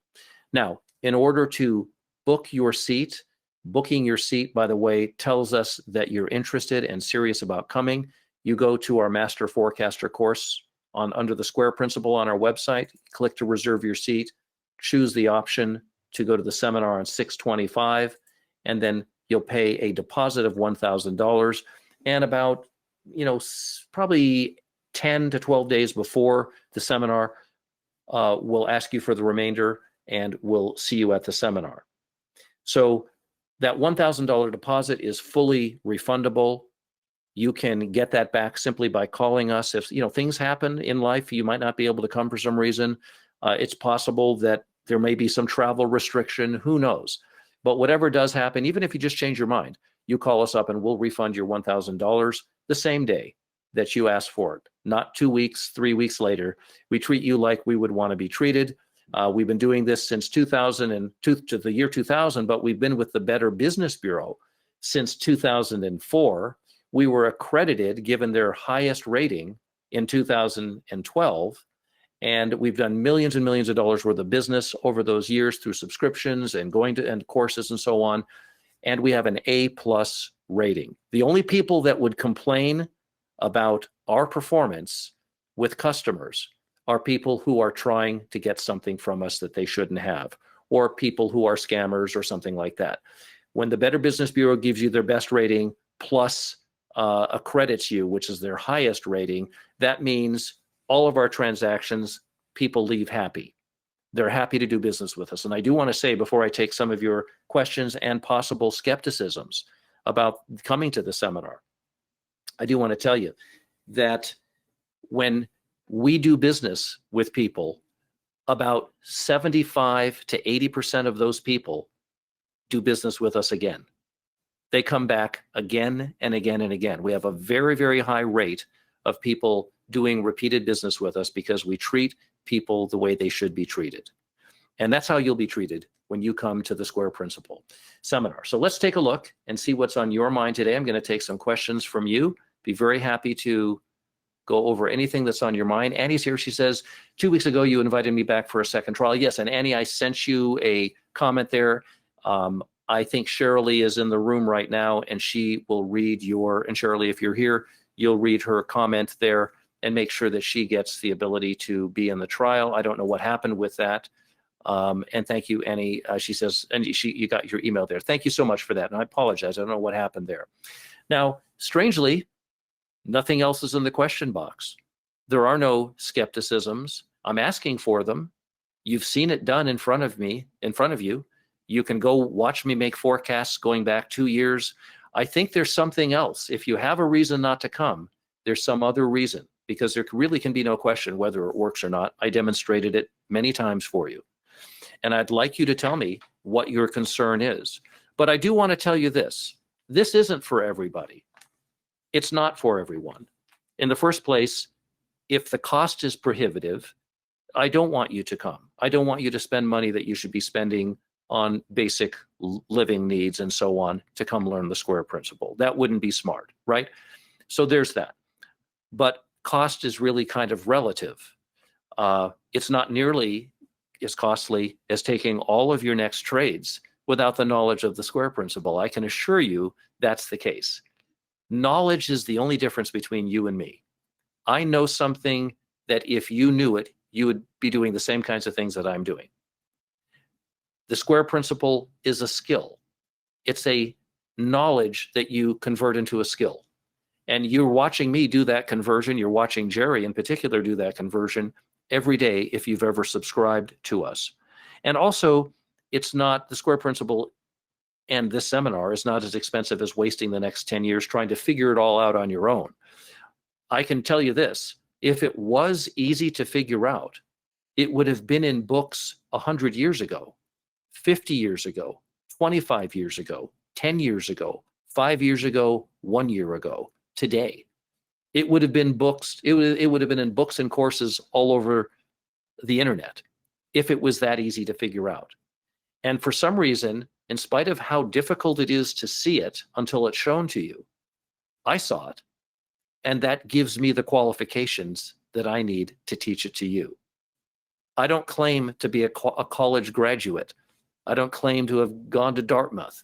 Now, in order to book your seat, booking your seat, by the way, tells us that you're interested and serious about coming. You go to our Master Forecaster course under the Square Principle on our website, click to reserve your seat, choose the option to go to the seminar on 6/25, and then you'll pay a deposit of $1,000, and about, probably 10 to 12 days before the seminar, we'll ask you for the remainder, and we'll see you at the seminar. So that $1,000 deposit is fully refundable. You can get that back simply by calling us. If things happen in life, you might not be able to come for some reason. It's possible that there may be some travel restriction, who knows? But whatever does happen, even if you just change your mind, you call us up and we'll refund your $1,000 the same day that you ask for it, not 2 weeks, 3 weeks later. We treat you like we would want to be treated. We've been doing this since 2002 to the year 2000, but we've been with the Better Business Bureau since 2004. We were accredited, given their highest rating, in 2012, and we've done millions and millions of dollars worth of business over those years through subscriptions and going to and courses and so on. And we have an A+ rating. The only people that would complain about our performance with customers are people who are trying to get something from us that they shouldn't have, or people who are scammers or something like that. When the Better Business Bureau gives you their best rating plus accredits you, which is their highest rating, that means all of our transactions, people leave happy. They're happy to do business with us. And I do want to say, before I take some of your questions and possible skepticisms about coming to the seminar, I do want to tell you that when we do business with people, about 75 to 80% of those people do business with us again. They come back again and again and again. We have a very, very high rate of people doing repeated business with us because we treat people the way they should be treated. And that's how you'll be treated when you come to the Square Principle seminar. So let's take a look and see what's on your mind today. I'm going to take some questions from you. Be very happy to go over anything that's on your mind. Annie's here. She says, 2 weeks ago, you invited me back for a second trial. Yes, and Annie, I sent you a comment there. I think Shirley is in the room right now, and she will read and Shirley, if you're here, you'll read her comment there and make sure that she gets the ability to be in the trial. I don't know what happened with that. And thank you, Annie. She says, and you got your email there. Thank you so much for that. And I apologize. I don't know what happened there. Now, strangely, nothing else is in the question box. There are no skepticisms. I'm asking for them. You've seen it done in front of you. You can go watch me make forecasts going back 2 years. I think there's something else. If you have a reason not to come, there's some other reason, because there really can be no question whether it works or not. I demonstrated it many times for you. And I'd like you to tell me what your concern is. But I do want to tell you this. This isn't for everybody. It's not for everyone. In the first place, if the cost is prohibitive, I don't want you to come. I don't want you to spend money that you should be spending on basic living needs and so on to come learn the Square Principle. That wouldn't be smart, right? So there's that. But cost is really kind of relative. It's not nearly as costly as taking all of your next trades without the knowledge of the Square Principle. I can assure you that's the case. Knowledge is the only difference between you and me. I know something that if you knew it, you would be doing the same kinds of things that I'm doing. The Square Principle is a skill. It's a knowledge that you convert into a skill. And you're watching me do that conversion. You're watching Jerry in particular do that conversion every day if you've ever subscribed to us. And also, it's not the Square Principle, and this seminar is not as expensive as wasting the next 10 years trying to figure it all out on your own. I can tell you this, if it was easy to figure out, it would have been in books 100 years ago, 50 years ago, 25 years ago, 10 years ago, 5 years ago, 1 year ago, today. It would have been books, it would have been in books and courses all over the internet if it was that easy to figure out. And for some reason, in spite of how difficult it is to see it until it's shown to you, I saw it. And that gives me the qualifications that I need to teach it to you. I don't claim to be a college graduate. I don't claim to have gone to Dartmouth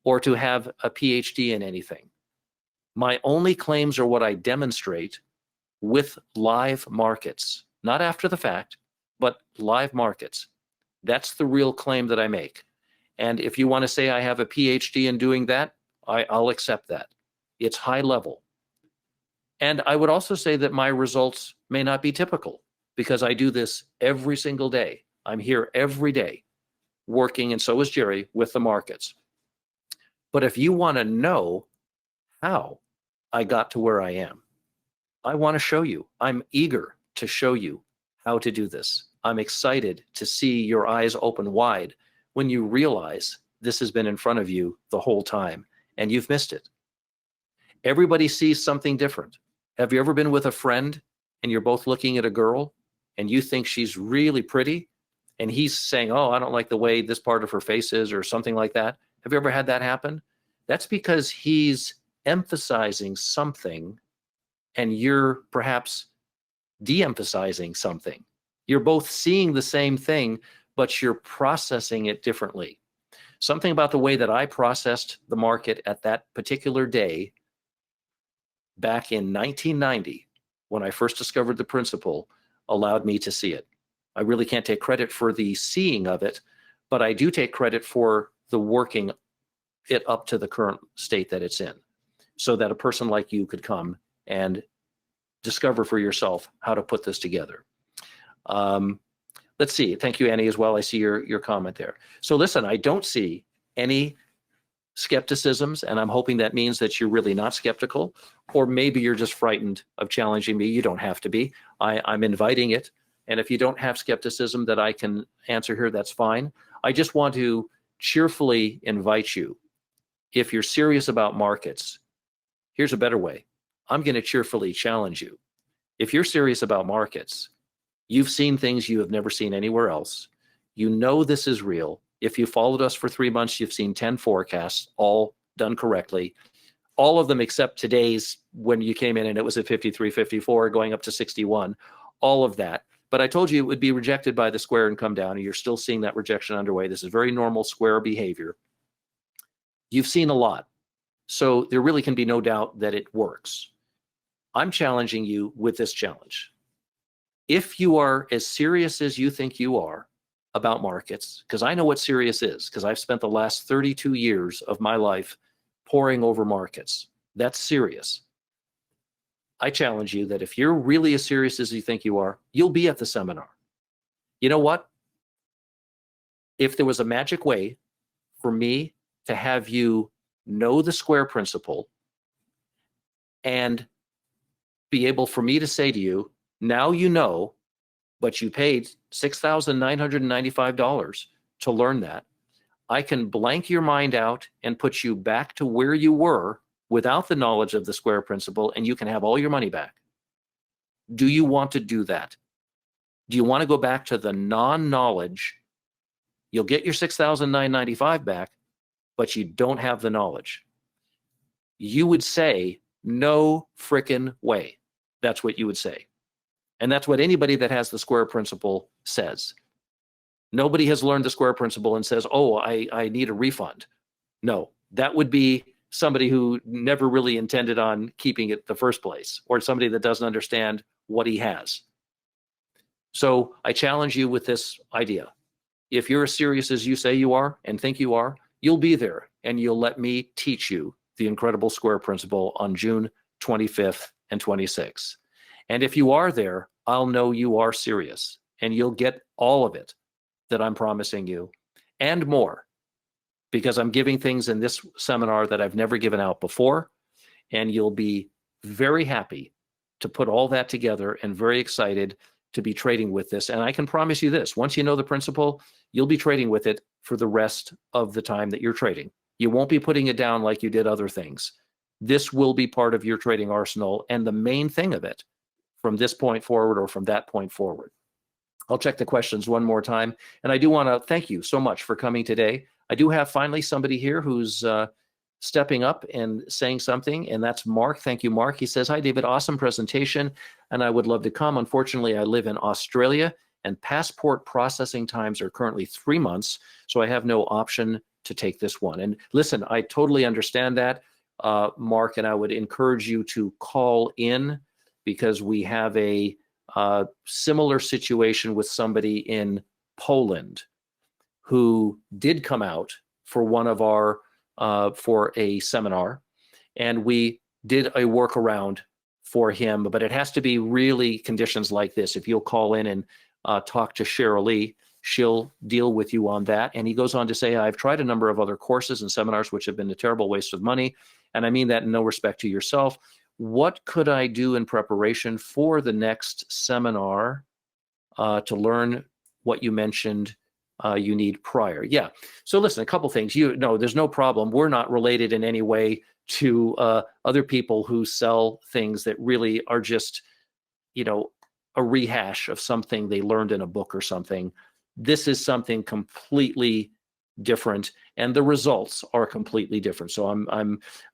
or to have a PhD in anything. My only claims are what I demonstrate with live markets, not after the fact, but live markets. That's the real claim that I make. And if you want to say I have a PhD in doing that, I'll accept that. It's high level. And I would also say that my results may not be typical because I do this every single day. I'm here every day working, and so is Jerry, with the markets. But if you want to know how I got to where I am, I want to show you. I'm eager to show you how to do this. I'm excited to see your eyes open wide when you realize this has been in front of you the whole time and you've missed it. Everybody sees something different. Have you ever been with a friend and you're both looking at a girl and you think she's really pretty and he's saying, oh, I don't like the way this part of her face is or something like that? Have you ever had that happen? That's because he's emphasizing something and you're perhaps de-emphasizing something. You're both seeing the same thing, but you're processing it differently. Something about the way that I processed the market at that particular day back in 1990, when I first discovered the principle, allowed me to see it. I really can't take credit for the seeing of it, but I do take credit for the working it up to the current state that it's in, so that a person like you could come and discover for yourself how to put this together. Let's see. Thank you, Annie, as well. I see your comment there. So listen, I don't see any skepticisms, and I'm hoping that means that you're really not skeptical, or maybe you're just frightened of challenging me. You don't have to be. I'm inviting it. And if you don't have skepticism that I can answer here, that's fine. I just want to cheerfully invite you. If you're serious about markets, here's a better way. I'm going to cheerfully challenge you. If you're serious about markets, you've seen things you have never seen anywhere else. You know this is real. If you followed us for 3 months, you've seen 10 forecasts, all done correctly. All of them except today's, when you came in and it was at 53, 54, going up to 61, all of that. But I told you it would be rejected by the square and come down, and you're still seeing that rejection underway. This is very normal square behavior. You've seen a lot. So there really can be no doubt that it works. I'm challenging you with this challenge. If you are as serious as you think you are about markets, because I know what serious is, because I've spent the last 32 years of my life poring over markets. That's serious. I challenge you that if you're really as serious as you think you are, you'll be at the seminar. You know what? If there was a magic way for me to have you know the square principle and be able for me to say to you, now you know, but you paid $6,995 to learn that, I can blank your mind out and put you back to where you were without the knowledge of the square principle, and you can have all your money back. Do you want to do that? Do you want to go back to the non-knowledge? You'll get your $6,995 back, but you don't have the knowledge. You would say, no frickin' way. That's what you would say. And that's what anybody that has the square principle says. Nobody has learned the square principle and says, oh, I need a refund. No, that would be somebody who never really intended on keeping it the first place, or somebody that doesn't understand what he has. So I challenge you with this idea. If you're as serious as you say you are and think you are, you'll be there and you'll let me teach you the incredible square principle on June 25th and 26th. And if you are there, I'll know you are serious and you'll get all of it that I'm promising you and more, because I'm giving things in this seminar that I've never given out before. And you'll be very happy to put all that together and very excited to be trading with this. And I can promise you this, once you know the principle, you'll be trading with it for the rest of the time that you're trading. You won't be putting it down like you did other things. This will be part of your trading arsenal and the main thing of it from this point forward or from that point forward. I'll check the questions one more time. And I do want to thank you so much for coming today. I do have finally somebody here who's stepping up and saying something, and that's Mark. Thank you, Mark. He says, hi, David, awesome presentation, and I would love to come. Unfortunately, I live in Australia, and passport processing times are currently 3 months, so I have no option to take this one. And listen, I totally understand that, Mark, and I would encourage you to call in because we have a similar situation with somebody in Poland who did come out for one of our for a seminar, and we did a workaround for him, but it has to be really conditions like this. If you'll call in and talk to Cheryl Lee, she'll deal with you on that. And he goes on to say, I've tried a number of other courses and seminars which have been a terrible waste of money, and I mean that in no respect to yourself. What could I do in preparation for the next seminar to learn what you mentioned you need prior? Yeah. So listen, a couple things. There's no problem. We're not related in any way to other people who sell things that really are just, a rehash of something they learned in a book or something. This is something completely different, and the results are completely different. So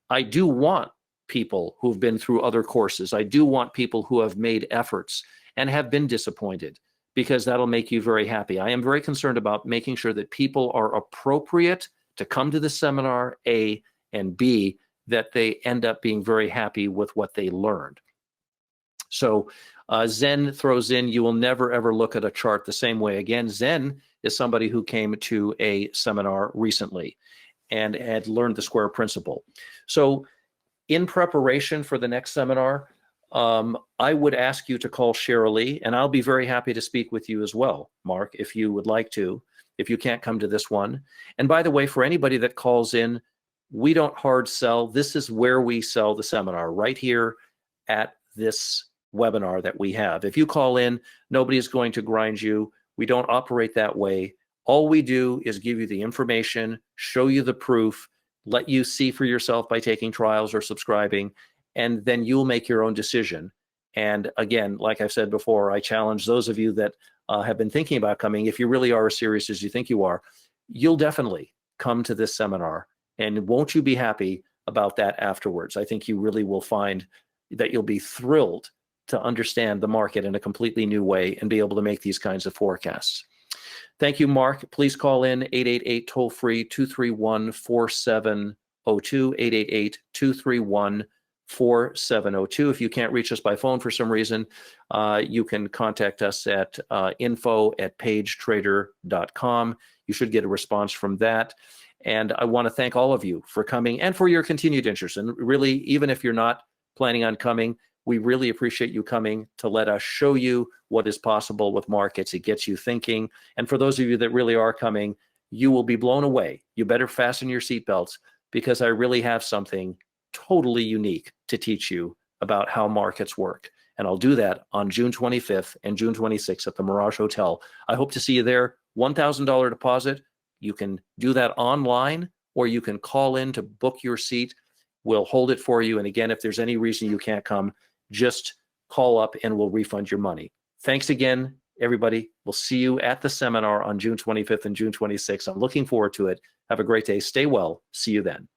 I do want people who've been through other courses. I do want people who have made efforts and have been disappointed, because that'll make you very happy. I am very concerned about making sure that people are appropriate to come to the seminar, A, and B, that they end up being very happy with what they learned. So Zen throws in, you will never ever look at a chart the same way again. Zen is somebody who came to a seminar recently and had learned the square principle. So in preparation for the next seminar, I would ask you to call Cheryl Lee, and I'll be very happy to speak with you as well, Mark, if you would like to, if you can't come to this one. And by the way, for anybody that calls in, we don't hard sell. This is where we sell the seminar, right here at this webinar that we have. If you call in, nobody is going to grind you. We don't operate that way. All we do is give you the information, show you the proof, let you see for yourself by taking trials or subscribing, and then you'll make your own decision. And again, like I've said before, I challenge those of you that have been thinking about coming, if you really are as serious as you think you are, you'll definitely come to this seminar. And won't you be happy about that afterwards? I think you really will find that you'll be thrilled to understand the market in a completely new way and be able to make these kinds of forecasts. Thank you, Mark. Please call in 888 toll-free 231-4702, 888-231-4702. If you can't reach us by phone for some reason, you can contact us at info@pagetrader.com. You should get a response from that. And I want to thank all of you for coming and for your continued interest. And really, even if you're not planning on coming, we really appreciate you coming to let us show you what is possible with markets. It gets you thinking. And for those of you that really are coming, you will be blown away. You better fasten your seatbelts, because I really have something totally unique to teach you about how markets work. And I'll do that on June 25th and June 26th at the Mirage Hotel. I hope to see you there. $1,000 deposit. You can do that online, or you can call in to book your seat. We'll hold it for you. And again, if there's any reason you can't come, just call up and we'll refund your money. Thanks again, everybody. We'll see you at the seminar on June 25th and June 26th. I'm looking forward to it. Have a great day. Stay well. See you then.